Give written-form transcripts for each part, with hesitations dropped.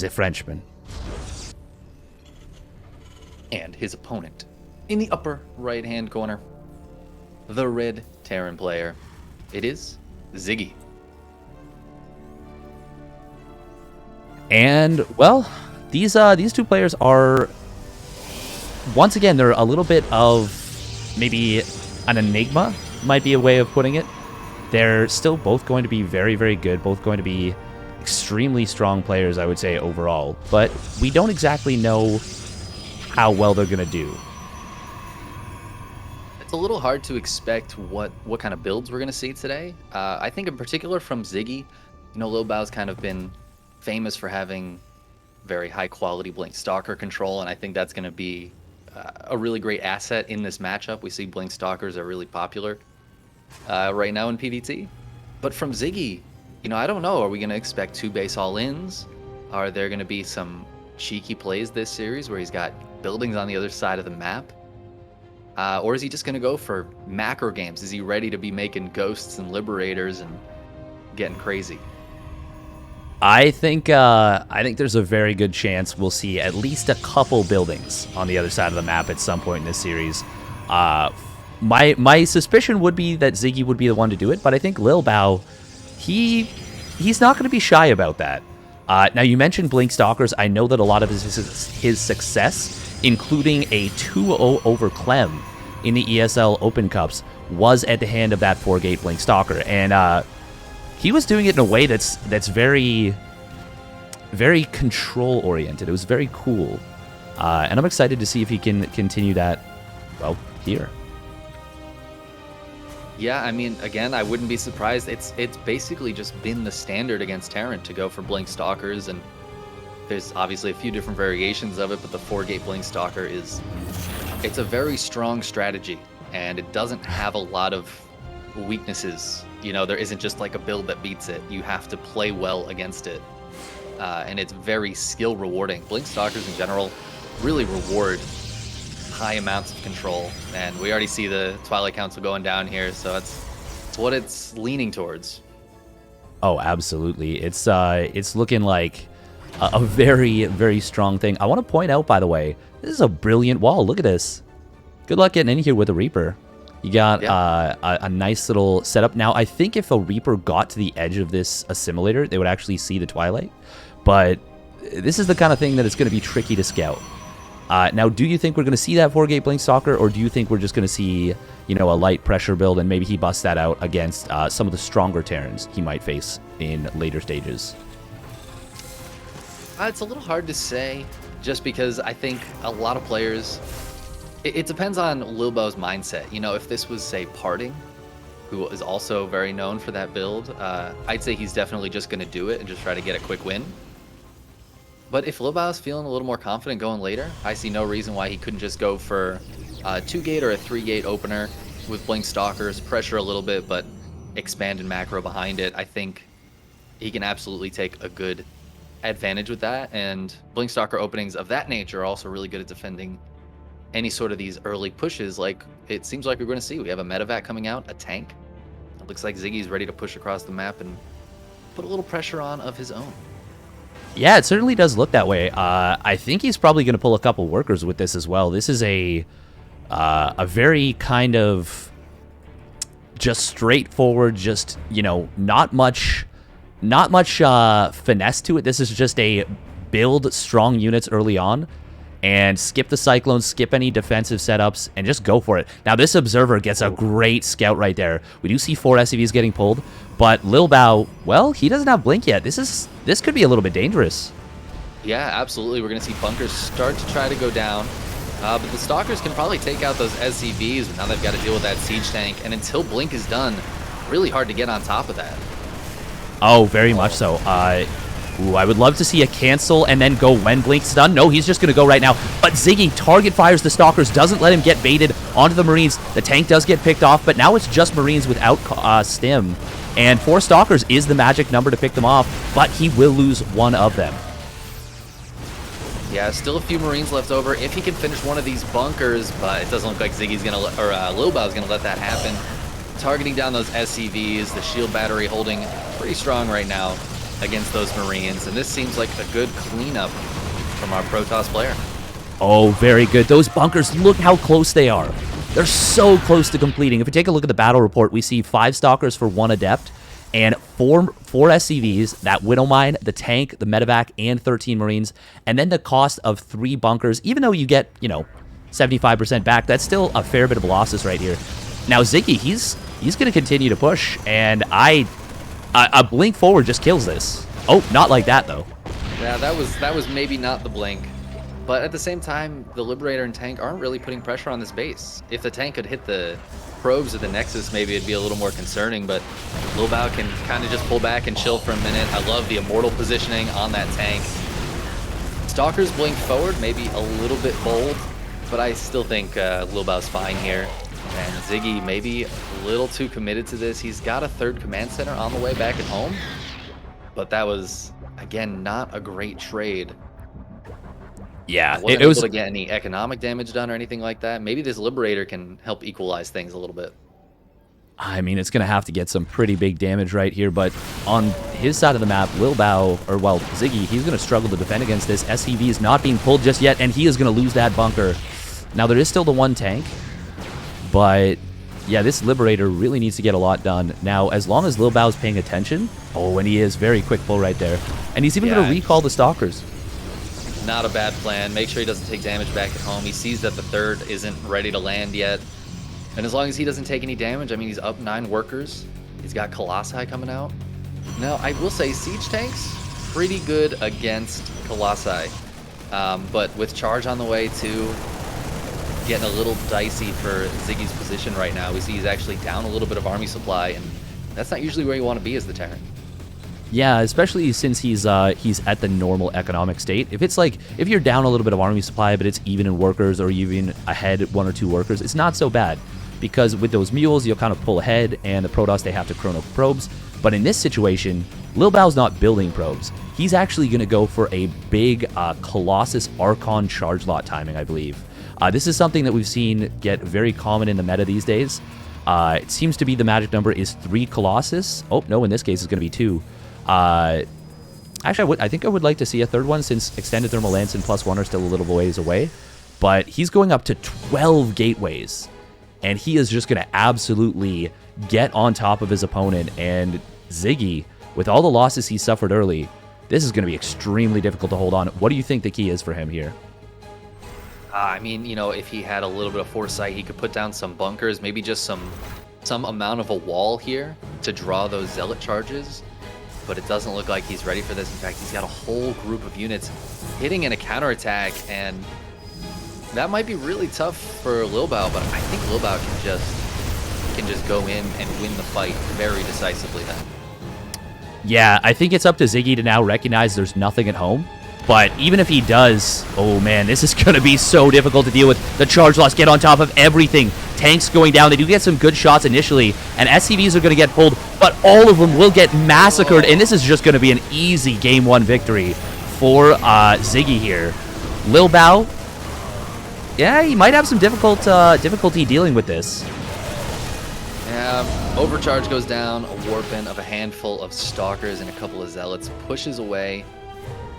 the Frenchman. And his opponent, in the upper right-hand corner, the red Terran player, it is ziGGy. And, well, these two players are, once again, they're a little bit of maybe an enigma, might be a way of putting it. They're still both going to be very, very good, both going to be extremely strong players, I would say, overall. But we don't exactly know how well they're going to do. It's a little hard to expect what kind of builds we're going to see today. I think in particular from ziGGy, you know, Lilbow's kind of been famous for having very high quality Blink Stalker control, and I think that's going to be a really great asset in this matchup. We see Blink Stalkers are really popular right now in PvT. But from ziGGy, you know, I don't know. Are we going to expect 2 base all-ins? Are there going to be some cheeky plays this series where he's got buildings on the other side of the map? Or is he just going to go for macro games? Is he ready to be making ghosts and liberators and getting crazy? I think there's a very good chance we'll see at least a couple buildings on the other side of the map at some point in this series. My suspicion would be that ziGGy would be the one to do it, but I think Lilbow, he's not going to be shy about that. Now, you mentioned Blink Stalkers. I know that a lot of his success, including a 2-0 over Clem in the ESL Open Cups, was at the hand of that 4-gate Blink Stalker. And he was doing it in a way that's very, very control-oriented. It was very cool. And I'm excited to see if he can continue that, well, here. Yeah, I mean, again, I wouldn't be surprised. It's basically just been the standard against Terran to go for Blink Stalkers, and there's obviously a few different variations of it, but the 4-gate Blink Stalker it's a very strong strategy, and it doesn't have a lot of weaknesses. You know, there isn't just like a build that beats it. You have to play well against it, and it's very skill rewarding. Blink Stalkers in general really reward high amounts of control, and we already see the Twilight Council going down here, so it's what it's leaning towards. Oh, absolutely. It's looking like a very, very strong thing. I want to point out, by the way, this is a brilliant wall. Look at this. Good luck getting in here with a Reaper. You got a nice little setup. Now, I think if a Reaper got to the edge of this assimilator, they would actually see the Twilight, but this is the kind of thing that it's going to be tricky to scout. Now, do you think we're going to see that 4-gate Blink Stalker, or do you think we're just going to see, you know, a light pressure build and maybe he busts that out against some of the stronger Terrans he might face in later stages? It's a little hard to say, just because I think a lot of players, it depends on Lilbow's mindset. You know, if this was, say, Parting, who is also very known for that build, I'd say he's definitely just going to do it and just try to get a quick win. But if Lilbow's feeling a little more confident going later, I see no reason why he couldn't just go for a 2-gate or a 3-gate opener with Blink Stalkers, pressure a little bit, but expand and macro behind it. I think he can absolutely take a good advantage with that, and Blink Stalker openings of that nature are also really good at defending any sort of these early pushes, like it seems like we're going to see. We have a medevac coming out, a tank. It looks like ziGGy's ready to push across the map and put a little pressure on of his own. Yeah, it certainly does look that way. I think he's probably going to pull a couple workers with this as well. This is a very kind of just straightforward, just, you know, not much finesse to it. This is just a build strong units early on and skip the Cyclones, skip any defensive setups, and just go for it. Now, this Observer gets a great scout right there. We do see 4 SCVs getting pulled, but Lilbow, well, he doesn't have Blink yet. This could be a little bit dangerous. Yeah, absolutely. We're going to see bunkers start to try to go down, but the Stalkers can probably take out those SCVs, and now they've got to deal with that siege tank, and until Blink is done, really hard to get on top of that. Oh, very much so. Ooh, I would love to see a cancel and then go when Blink's done. No, he's just going to go right now. But ziGGy target fires the Stalkers, doesn't let him get baited onto the Marines. The tank does get picked off, but now it's just Marines without stim. And 4 Stalkers is the magic number to pick them off, but he will lose one of them. Yeah, still a few Marines left over if he can finish one of these bunkers, but it doesn't look like ziGGy's going to, or Lilbow's going to let that happen. Targeting down those SCVs, the shield battery holding pretty strong right now. against those Marines, and this seems like a good cleanup from our Protoss player. Oh, very good. Those bunkers, look how close they are. They're so close to completing. If we take a look at the battle report, we see 5 Stalkers for 1 Adept and 4 SCVs, that Widow Mine, the tank, the medevac, and 13 Marines. And then the cost of 3 bunkers, even though you get, 75% back, that's still a fair bit of losses right here. Now, ziGGy, he's going to continue to push, and a blink forward just kills this. Oh, not like that, though. Yeah, that was maybe not the blink. But at the same time, the Liberator and tank aren't really putting pressure on this base. If the tank could hit the probes at the Nexus, maybe it'd be a little more concerning, but Lilbow can kind of just pull back and chill for a minute. I love the Immortal positioning on that tank. Stalkers blink forward, maybe a little bit bold, but I still think Lilbow's fine here. And ziGGy maybe a little too committed to this. He's got a 3rd command center on the way back at home, but that was, again, not a great trade. Yeah, wasn't able to get any economic damage done or anything like that. Maybe this Liberator can help equalize things a little bit. I mean, it's going to have to get some pretty big damage right here, but on his side of the map, ziGGy, he's going to struggle to defend against this. SCV is not being pulled just yet, and he is going to lose that bunker. Now, there is still the 1 tank, but yeah, this Liberator really needs to get a lot done. Now, as long as Lilbow's paying attention, oh, and he is, very quick pull right there. And he's even going to recall the Stalkers. Not a bad plan. Make sure he doesn't take damage back at home. He sees that the 3rd isn't ready to land yet. And as long as he doesn't take any damage, I mean, he's up 9 workers. He's got Colossi coming out. Now, I will say Siege tanks, pretty good against Colossi. But with Charge on the way, too, getting a little dicey for ziGGy's position right now. We see he's actually down a little bit of army supply, and that's not usually where you want to be as the Terran. Yeah, especially since he's at the normal economic state. If you're down a little bit of army supply, but it's even in workers or even ahead 1 or 2 workers, it's not so bad. Because with those mules, you'll kind of pull ahead, and the Protoss, they have to chrono probes. But in this situation, Lilbow's not building probes. He's actually going to go for a big Colossus Archon charge lot timing, I believe. This is something that we've seen get very common in the meta these days. It seems to be the magic number is 3 Colossus. Oh, no, in this case, it's going to be 2. Actually, I think I would like to see a 3rd one, since Extended Thermal Lance and +1 are still a little ways away. But he's going up to 12 gateways, and he is just going to absolutely get on top of his opponent. And ziGGy, with all the losses he suffered early, this is going to be extremely difficult to hold on. What do you think the key is for him here? I mean, if he had a little bit of foresight, he could put down some bunkers, maybe just some amount of a wall here to draw those Zealot charges. But it doesn't look like he's ready for this. In fact, he's got a whole group of units hitting in a counterattack, and that might be really tough for Lilbow, but I think Lilbow can just go in and win the fight very decisively then. Yeah, I think it's up to ziGGy to now recognize there's nothing at home. But even if he does, oh man, this is going to be so difficult to deal with. The charge loss get on top of everything. Tanks going down. They do get some good shots initially, and SCVs are going to get pulled, but all of them will get massacred, and this is just going to be an easy Game 1 victory for ziGGy here. Lilbow, yeah, he might have some difficulty dealing with this. Yeah, Overcharge goes down, a warpin of a handful of Stalkers and a couple of Zealots pushes away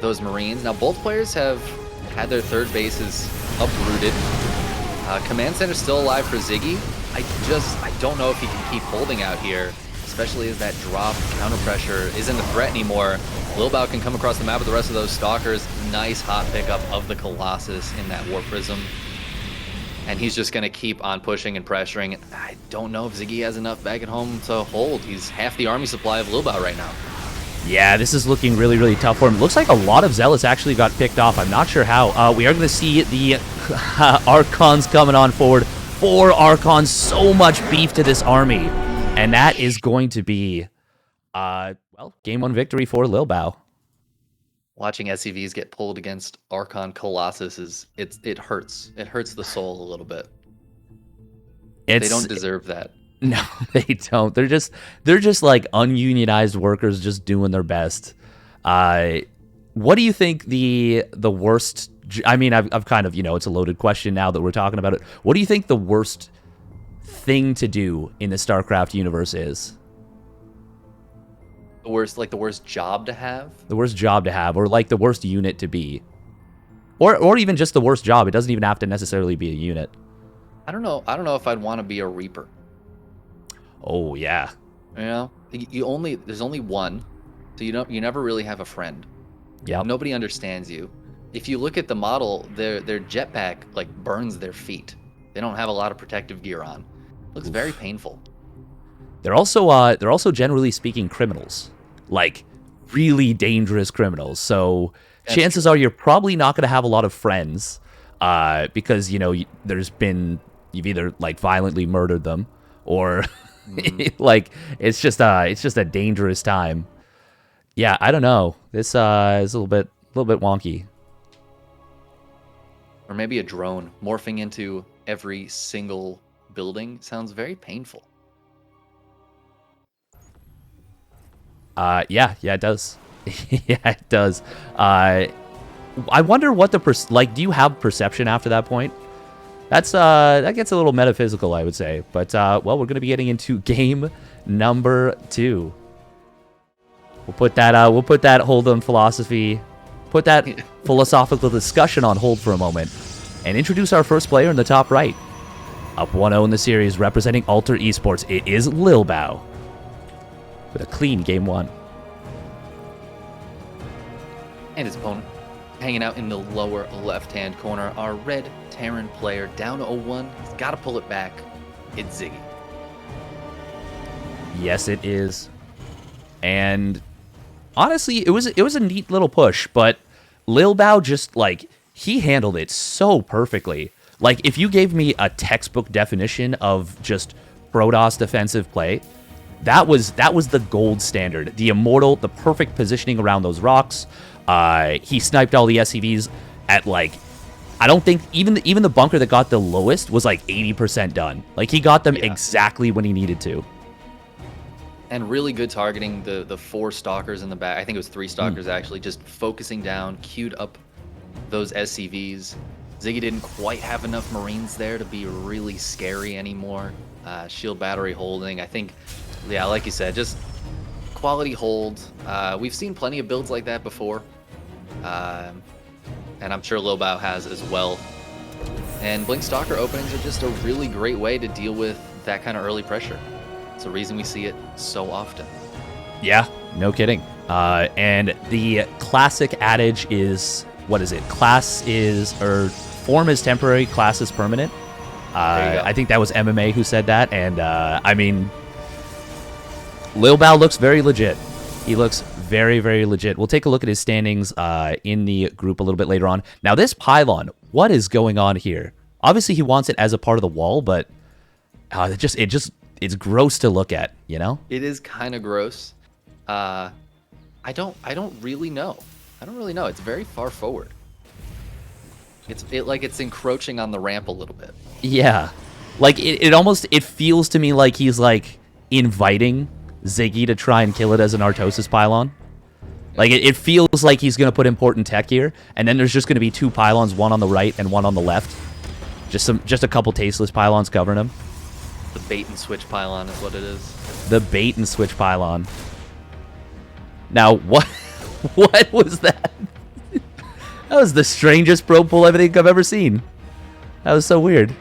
those Marines. Now, both players have had their 3rd bases uprooted. Command Center's still alive for ziGGy. I don't know if he can keep holding out here, especially as that drop counter pressure isn't a threat anymore. Lilbow can come across the map with the rest of those Stalkers. Nice hot pickup of the Colossus in that War Prism. And he's just going to keep on pushing and pressuring. I don't know if ziGGy has enough back at home to hold. He's half the army supply of Lilbow right now. Yeah, this is looking really, really tough for him. Looks like a lot of Zealots actually got picked off. I'm not sure how. We are going to see the Archons coming on forward. 4 Archons, so much beef to this army. And that is going to be, well, Game 1 victory for Lilbow. Watching SCVs get pulled against Archon Colossus it hurts. It hurts the soul a little bit. They don't deserve that. No, they don't. They're just like ununionized workers just doing their best. What do you think the worst? I mean, I've kind of, it's a loaded question now that we're talking about it. What do you think the worst thing to do in the StarCraft universe is? The the worst job to have. The worst job to have, or like the worst unit to be. Or even just the worst job. It doesn't even have to necessarily be a unit. I don't know if I'd want to be a Reaper. Oh yeah. You know, there's only one, so you never really have a friend. Yeah. Nobody understands you. If you look at the model, their jetpack like burns their feet. They don't have a lot of protective gear on. Looks very painful. They're also generally speaking criminals, like really dangerous criminals. So chances are you're probably not going to have a lot of friends, because you've either like violently murdered them, or like it's just a dangerous time. Yeah, I don't know. This is a little bit wonky. Or maybe a drone morphing into every single building sounds very painful. Yeah, it does. Yeah, it does. I wonder what do you have perception after that point? That gets a little metaphysical, I would say. But well, we're going to be getting into game number 2. We'll put that hold on philosophy, put that philosophical discussion on hold for a moment, and introduce our first player in the top right. Up 1-0 in the series, representing Alter Esports, it is Lilbow, with a clean game 1. And his opponent, hanging out in the lower left-hand corner, our red Terran player, down 0-1. He's got to pull it back. It's ziGGy. Yes, it is. And honestly, it was a neat little push, but Lilbow just, like, he handled it so perfectly. Like, if you gave me a textbook definition of just Protoss defensive play, that was the gold standard. The Immortal, the perfect positioning around those rocks. He sniped all the SCVs at, like, I don't think even the bunker that got the lowest was like 80% done. Like, he got them exactly when he needed to. And really good targeting, the 4 stalkers in the back. I think it was 3 stalkers actually, just focusing down, queued up those SCVs. ziGGy didn't quite have enough Marines there to be really scary anymore. Shield battery holding, I think, yeah, like you said, just quality hold. We've seen plenty of builds like that before. And I'm sure Lilbow has as well. And Blink Stalker openings are just a really great way to deal with that kind of early pressure. It's the reason we see it so often. Yeah, no kidding. And the classic adage is, what is it? Form is temporary, class is permanent. I think that was MMA who said that. And I mean, Lilbow looks very legit. He looks very, very legit. We'll take a look at his standings in the group a little bit later on. Now, this pylon, what is going on here? Obviously, he wants it as a part of the wall, but it's gross to look at, you know? It is kind of gross. I don't really know. It's very far forward. It's encroaching on the ramp a little bit. Yeah. Like, it feels to me like he's, like, inviting ziGGy to try and kill it as an Artosis pylon. Like, it feels like he's going to put important tech here, and then there's just going to be 2 pylons, one on the right and one on the left. Just a couple tasteless pylons covering him. The bait and switch pylon is what it is. The bait and switch pylon. Now, what was that? That was the strangest probe pull I think I've ever seen. That was so weird.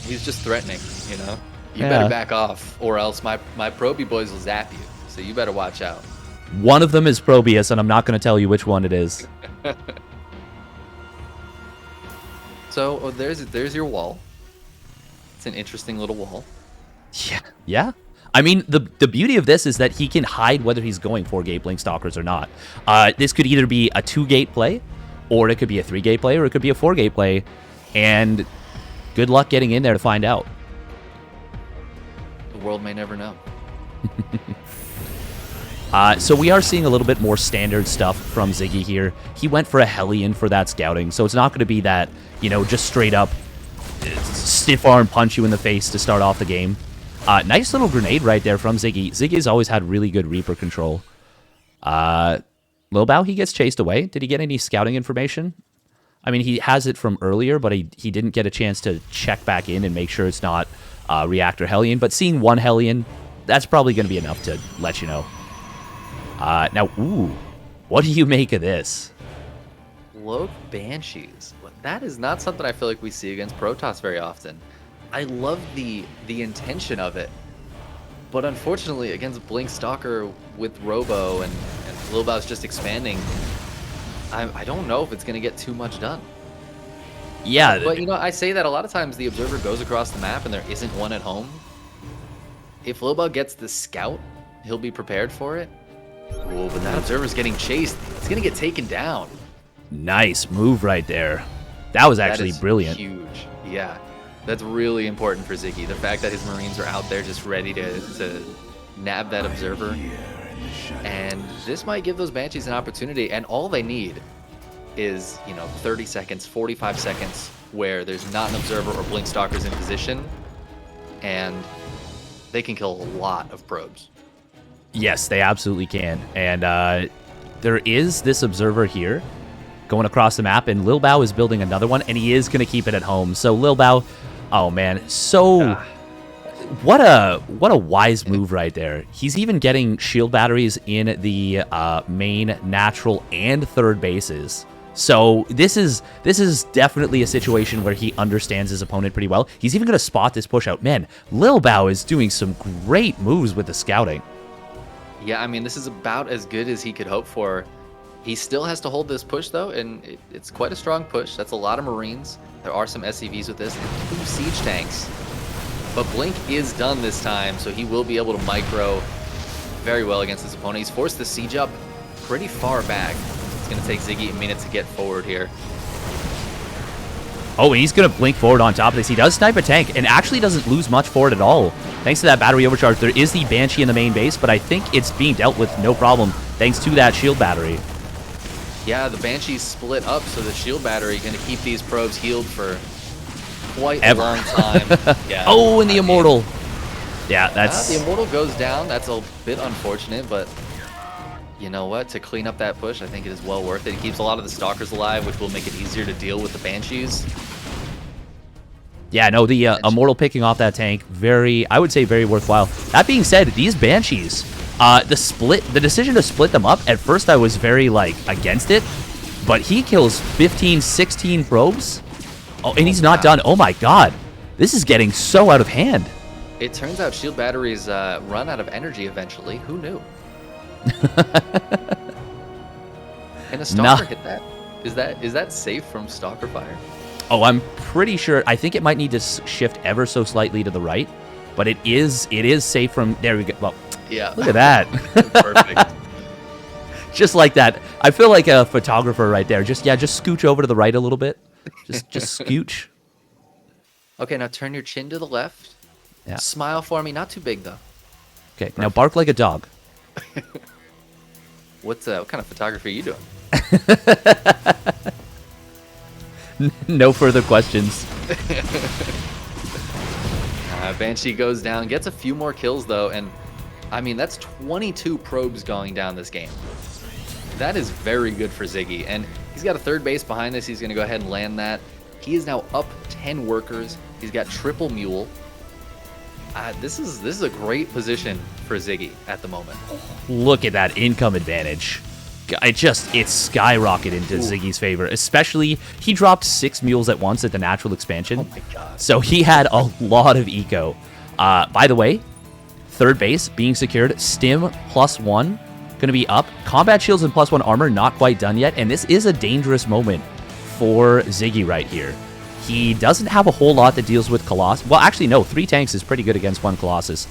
He's just threatening, you know? You better back off, or else my probie boys will zap you. So you better watch out. One of them is Probius, and I'm not going to tell you which one it is. So there's your wall. It's an interesting little wall. Yeah. I mean, the beauty of this is that he can hide whether he's going 4-gate Blink Stalkers or not. This could either be a 2-gate play, or it could be a 3-gate play, or it could be a 4-gate play. And good luck getting in there to find out. The world may never know. So we are seeing a little bit more standard stuff from ziGGy here. He went for a Hellion for that scouting, so it's not going to be that, you know, just straight up stiff arm punch you in the face to start off the game. Nice little grenade right there from ziGGy. ziGGy's always had really good Reaper control. Lilbow, he gets chased away. Did he get any scouting information? I mean, he has it from earlier, but he didn't get a chance to check back in and make sure it's not Reactor Hellion. But seeing one Hellion, that's probably going to be enough to let you know. Now, ooh, what do you make of this? Cloak Banshees. That is not something I feel like we see against Protoss very often. I love the intention of it, but unfortunately against Blink Stalker with Robo and Lilbow's just expanding, I don't know if it's going to get too much done. Yeah. But, you know, I say that a lot of times the Observer goes across the map and there isn't one at home. If Lilbow gets the Scout, he'll be prepared for it. Oh, but that Observer's getting chased. It's going to get taken down. Nice move right there. That was actually brilliant. Huge. Yeah. That's really important for ziGGy. The fact that his Marines are out there just ready to nab that Observer. And this might give those Banshees an opportunity. And all they need is, you know, 30 seconds, 45 seconds where there's not an Observer or Blink Stalkers in position. And they can kill a lot of probes. Yes, they absolutely can. And there is this Observer here going across the map, and Lilbow is building another one, and he is going to keep it at home. So Lilbow, oh man, so what a wise move right there. He's even getting shield batteries in the main, natural, and third bases. So this is definitely a situation where he understands his opponent pretty well. He's even going to spot this push out. Man, Lilbow is doing some great moves with the scouting. Yeah, I mean, this is about as good as he could hope for. He still has to hold this push, though, and it's quite a strong push. That's a lot of Marines. There are some SCVs with this, and 2 siege tanks. But Blink is done this time, so he will be able to micro very well against his opponent. He's forced the siege up pretty far back. It's going to take ziGGy a minute to get forward here. Oh, and he's going to blink forward on top of this. He does snipe a tank and actually doesn't lose much for it at all. Thanks to that battery overcharge, there is the Banshee in the main base, but I think it's being dealt with no problem thanks to that shield battery. Yeah, the Banshee's split up, so the shield battery going to keep these probes healed for quite a long time. Yeah. Oh, and the Immortal. Yeah, that's... the Immortal goes down. That's a bit unfortunate, but you know what? To clean up that push, I think it is well worth it. It keeps a lot of the Stalkers alive, which will make it easier to deal with the Banshees. Yeah, no, the Immortal picking off that tank, I would say very worthwhile. That being said, these Banshees, the decision to split them up, at first I was very, against it, but he kills 15, 16 probes. Oh, and he's not done. Oh my god. This is getting so out of hand. It turns out shield batteries run out of energy eventually. Who knew? And a Stalker hit that? Is that safe from Stalker fire? Oh, I'm pretty sure. I think it might need to shift ever so slightly to the right, but it is safe from... There we go. Well, yeah. Look at that. Perfect. Just like that. I feel like a photographer right there. Just scooch over to the right a little bit. Just scooch. Okay, now turn your chin to the left. Yeah. Smile for me. Not too big, though. Okay, now bark like a dog. What kind of photography are you doing? No further questions. Banshee goes down, gets a few more kills, though, and I mean, that's 22 probes going down this game. That is very good for ziGGy, and he's got a third base behind this. He's going to go ahead and land that. He is now up 10 workers. He's got triple mule. This is a great position for ziGGy at the moment. Look at that income advantage. It's skyrocketed into ziGGy's favor. Especially, he dropped 6 mules at once at the natural expansion. Oh my god. So he had a lot of eco. By the way, third base being secured. Stim +1 going to be up. Combat shields and +1 armor not quite done yet. And this is a dangerous moment for ziGGy right here. He doesn't have a whole lot that deals with Colossus. Well, actually, no. 3 tanks is pretty good against 1 Colossus.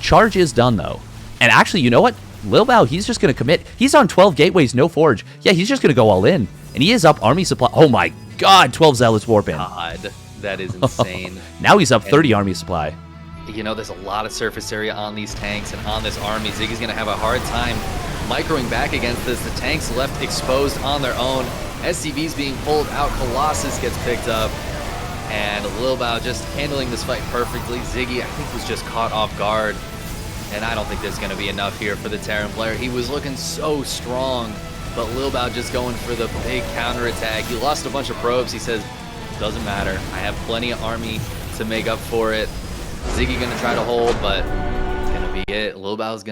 Charge is done, though. And actually, you know what? Lilbow, he's just going to commit. He's on 12 gateways, no forge. Yeah, he's just going to go all in. And he is up army supply. Oh my god, 12 Zealots warp in. God, that is insane. Now he's up 30 army supply. You know, there's a lot of surface area on these tanks and on this army. ziGGy's going to have a hard time microing back against this. The tanks left exposed on their own. SCV's being pulled out. Colossus gets picked up. And Lilbow just handling this fight perfectly. ziGGy, I think, was just caught off guard. And I don't think there's going to be enough here for the Terran player. He was looking so strong, but Lilbow just going for the big counterattack. He lost a bunch of probes. He says, doesn't matter. I have plenty of army to make up for it. ziGGy going to try to hold, but it's going to be it. Lilbow's going to